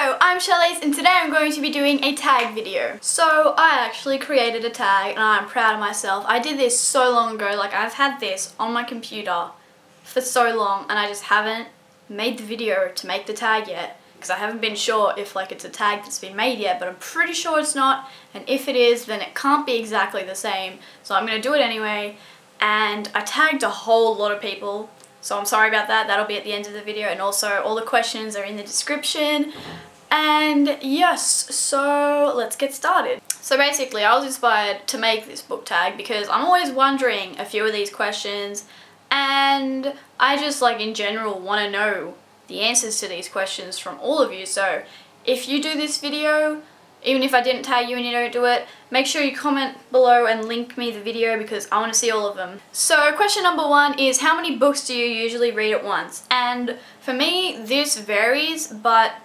Hello, I'm Charly and today I'm going to be doing a tag video. So I actually created a tag and I'm proud of myself. I did this so long ago, like I've had this on my computer for so long and I just haven't made the video to make the tag yet because I haven't been sure if like it's a tag that's been made yet, but I'm pretty sure it's not, and if it is then it can't be exactly the same. So I'm going to do it anyway, and I tagged a whole lot of people. So I'm sorry about that, that'll be at the end of the video, and also all the questions are in the description. And yes, so let's get started. So basically I was inspired to make this book tag because I'm always wondering a few of these questions, and I just like in general want to know the answers to these questions from all of you. So if you do this video, even if I didn't tag you and you don't do it, make sure you comment below and link me the video because I want to see all of them. So question number 1 is, how many books do you usually read at once? And for me this varies, but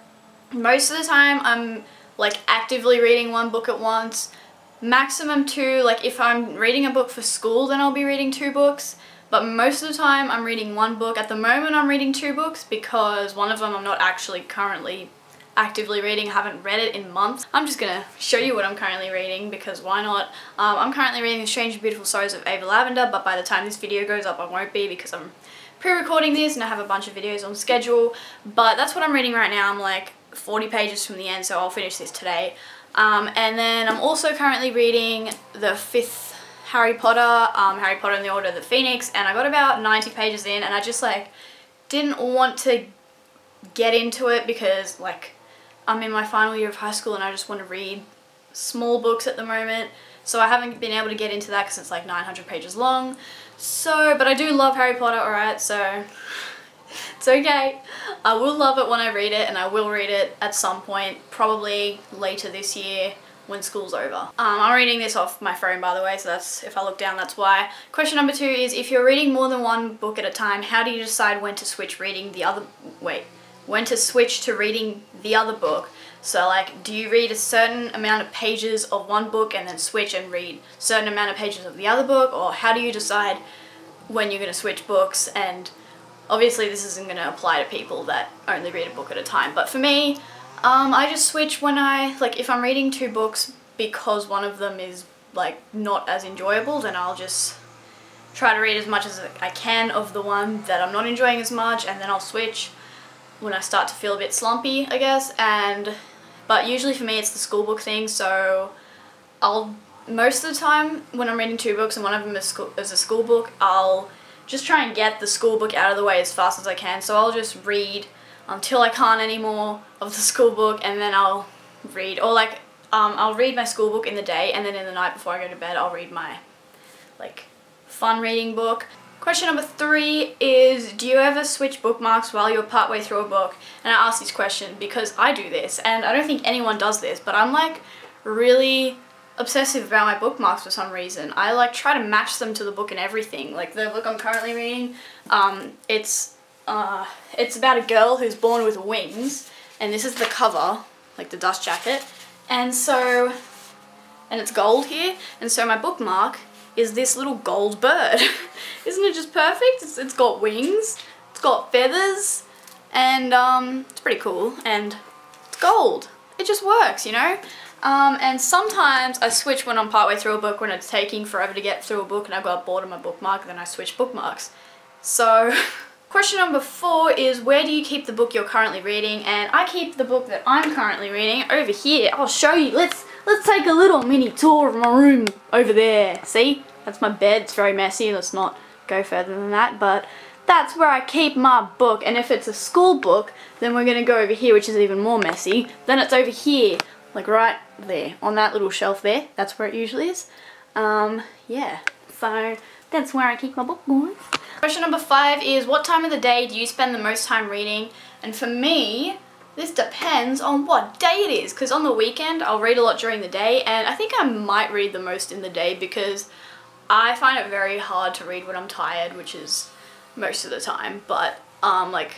most of the time I'm like actively reading one book at once. Maximum 2, like if I'm reading a book for school then I'll be reading 2 books. But most of the time I'm reading 1 book. At the moment I'm reading 2 books because one of them I'm not actually currently actively reading. I haven't read it in months. I'm just gonna show you what I'm currently reading because why not? I'm currently reading The Strange and Beautiful Stories of Ava Lavender, but by the time this video goes up I won't be because I'm pre-recording this and I have a bunch of videos on schedule. But that's what I'm reading right now. I'm like 40 pages from the end, so I'll finish this today. And then I'm also currently reading the 5th Harry Potter, Harry Potter and the Order of the Phoenix, and I got about 90 pages in and I just like didn't want to get into it because like I'm in my final year of high school and I just want to read small books at the moment. So I haven't been able to get into that because it's like 900 pages long. So, but I do love Harry Potter, alright, so it's okay. I will love it when I read it, and I will read it at some point, probably later this year when school's over. I'm reading this off my phone by the way, so that's, if I look down that's why. Question number 2 is, if you're reading more than one book at a time, how do you decide when to switch reading the other, when to switch to reading the other book? So like, do you read a certain amount of pages of one book and then switch and read a certain amount of pages of the other book, or how do you decide when you're going to switch books? And obviously this isn't going to apply to people that only read a book at a time, but for me, I just switch when I, like if I'm reading 2 books because one of them is like not as enjoyable, then I'll just try to read as much as I can of the one that I'm not enjoying as much, and then I'll switch when I start to feel a bit slumpy, I guess. But usually for me it's the school book thing, so most of the time when I'm reading 2 books and one of them is a school book, I'll just try and get the school book out of the way as fast as I can. So I'll just read until I can't anymore of the school book, and then I'll read, or like I'll read my school book in the day, and then in the night before I go to bed I'll read my like fun reading book. Question number 3 is, do you ever switch bookmarks while you're partway through a book? And I ask this question because I do this, and I don't think anyone does this, but I'm like really obsessive about my bookmarks for some reason. I like try to match them to the book and everything. Like the book I'm currently reading, it's about a girl who's born with wings, and this is the cover, like the dust jacket, and it's gold here, and so my bookmark is this little gold bird. Isn't it just perfect? It's got wings, it's got feathers, and it's pretty cool, and it's gold. It just works, you know? And sometimes I switch when I'm partway through a book, when it's taking forever to get through a book and I've got bored of my bookmark, then I switch bookmarks. So question number 4 is, where do you keep the book you're currently reading? And I keep the book that I'm currently reading over here. I'll show you. Let's take a little mini tour of my room over there. See? That's my bed. It's very messy. Let's not go further than that, but that's where I keep my book. And if it's a school book, then we're going to go over here, which is even more messy. Then it's over here, like right there, on that little shelf there. That's where it usually is. Yeah, so that's where I keep my book, guys. Question number 5 is, what time of the day do you spend the most time reading? And for me, this depends on what day it is, because on the weekend I'll read a lot during the day, and I think I might read the most in the day because I find it very hard to read when I'm tired, which is most of the time, but like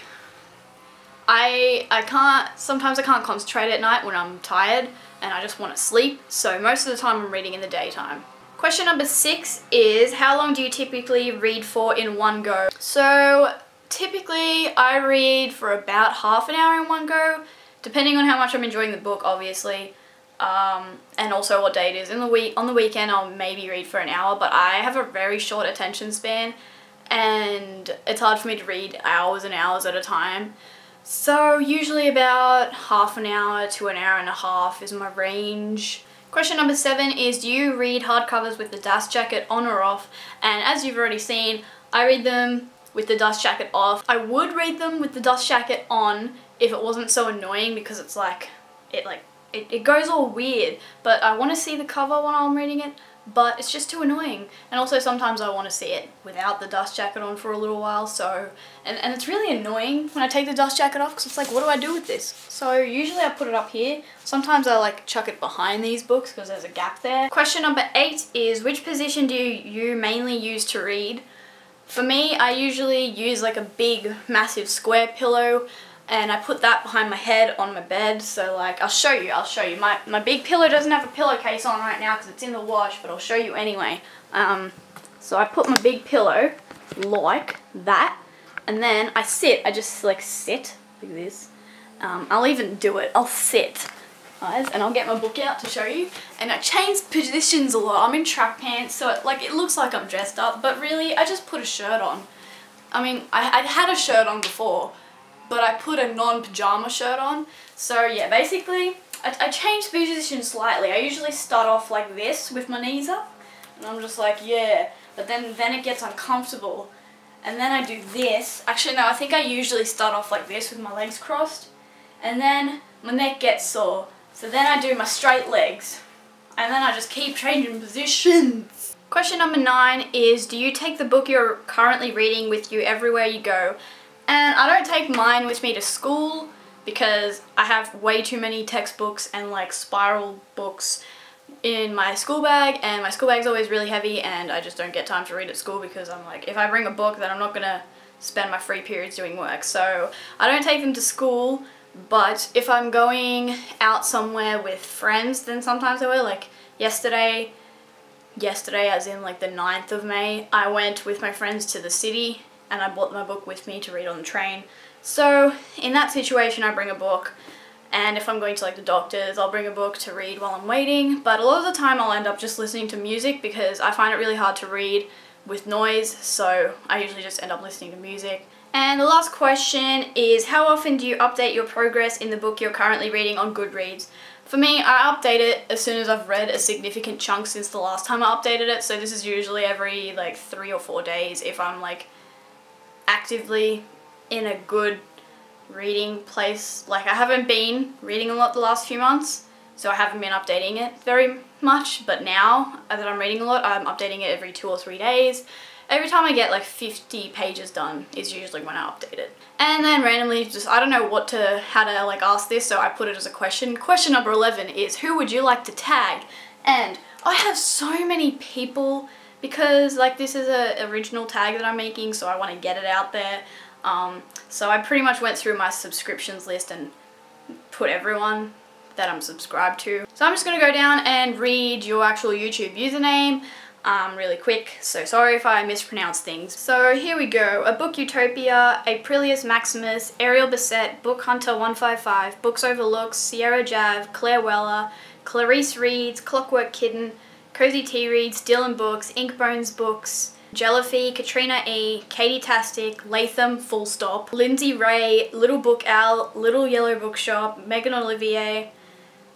sometimes I can't concentrate at night when I'm tired and I just want to sleep, so most of the time I'm reading in the daytime. Question number 6 is, how long do you typically read for in one go? So typically I read for about half an hour in one go, depending on how much I'm enjoying the book, obviously, and also what day it is. On the weekend, I'll maybe read for an hour, but I have a very short attention span, and it's hard for me to read hours and hours at a time. So usually about half an hour to an hour and a half is my range. Question number 7 is, do you read hardcovers with the dust jacket on or off? And as you've already seen, I read them with the dust jacket off. I would read them with the dust jacket on if it wasn't so annoying, because it's like, it goes all weird, but I want to see the cover when I'm reading it, but it's just too annoying. And also sometimes I want to see it without the dust jacket on for a little while, so, and it's really annoying when I take the dust jacket off, because it's like, what do I do with this? So usually I put it up here. Sometimes I like chuck it behind these books because there's a gap there. Question number 8 is, which position do you mainly use to read? For me, I usually use like a big, massive square pillow, and I put that behind my head on my bed. So like, I'll show you. My big pillow doesn't have a pillowcase on right now because it's in the wash, but I'll show you anyway. So I put my big pillow like that, and then I just like sit like this. I'll even do it. I'll sit, guys, and I'll get my book out to show you. And I change positions a lot. I'm in track pants, so it looks like I'm dressed up, but really I just put a shirt on. I mean, I'd had a shirt on before, but I put a non-pajama shirt on. So yeah, basically, I changed position slightly. I usually start off like this with my knees up, and I'm just like, yeah, but then it gets uncomfortable. And then I do this. Actually, no, I think I usually start off like this with my legs crossed, and then my neck gets sore. So then I do my straight legs, and then I just keep changing positions. Question number 9 is, do you take the book you're currently reading with you everywhere you go? And I don't take mine with me to school because I have way too many textbooks and like spiral books in my school bag, and my school bag's always really heavy, and I just don't get time to read at school because I'm like, if I bring a book, then I'm not gonna spend my free periods doing work. So I don't take them to school, but if I'm going out somewhere with friends, then sometimes I will. Like yesterday as in like the 9th of May, I went with my friends to the city, and I brought my book with me to read on the train. So in that situation, I bring a book, and if I'm going to like the doctor's, I'll bring a book to read while I'm waiting. But a lot of the time I'll end up just listening to music because I find it really hard to read with noise, so I usually just end up listening to music. And the last question is, how often do you update your progress in the book you're currently reading on Goodreads? For me, I update it as soon as I've read a significant chunk since the last time I updated it, so this is usually every like 3 or 4 days if I'm like actively in a good reading place. Like, I haven't been reading a lot the last few months, so I haven't been updating it very much, but now that I'm reading a lot, I'm updating it every 2 or 3 days. Every time I get like 50 pages done is usually when I update it. And then randomly, just, I don't know how to like ask this, so I put it as a question. Question number 11 is, who would you like to tag? And I have so many people, because like this is a original tag that I'm making, so I want to get it out there. So I pretty much went through my subscriptions list and put everyone that I'm subscribed to. So I'm just going to go down and read your actual YouTube username really quick, so sorry if I mispronounce things. So here we go. abookutopia, Aprilius Maximus, Ariel Bissett, Bookhunter155, Books Overlooks, Sierra Jav, Claire Weller, Clarice Reads, Clockwork Kitten, Cozy Tea Reads, Dylan Books, Inkbones Books, Jellyfy, Katrina E, Katie Tastic, Latham, full stop, Lindsay Ray, Little Book Owl, Little Yellow Bookshop, Megan Olivier,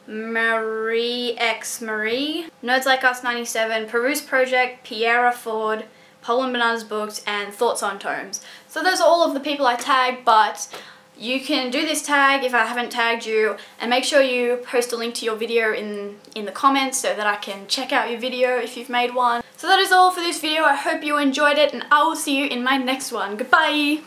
Marie X Marie, Nerds Like Us 97, Peruse Project, Piera Ford, Poland Bananas Books, and Thoughts on Tomes. So those are all of the people I tagged, but you can do this tag if I haven't tagged you, and make sure you post a link to your video in the comments so that I can check out your video if you've made one. So that is all for this video. I hope you enjoyed it, and I will see you in my next one. Goodbye!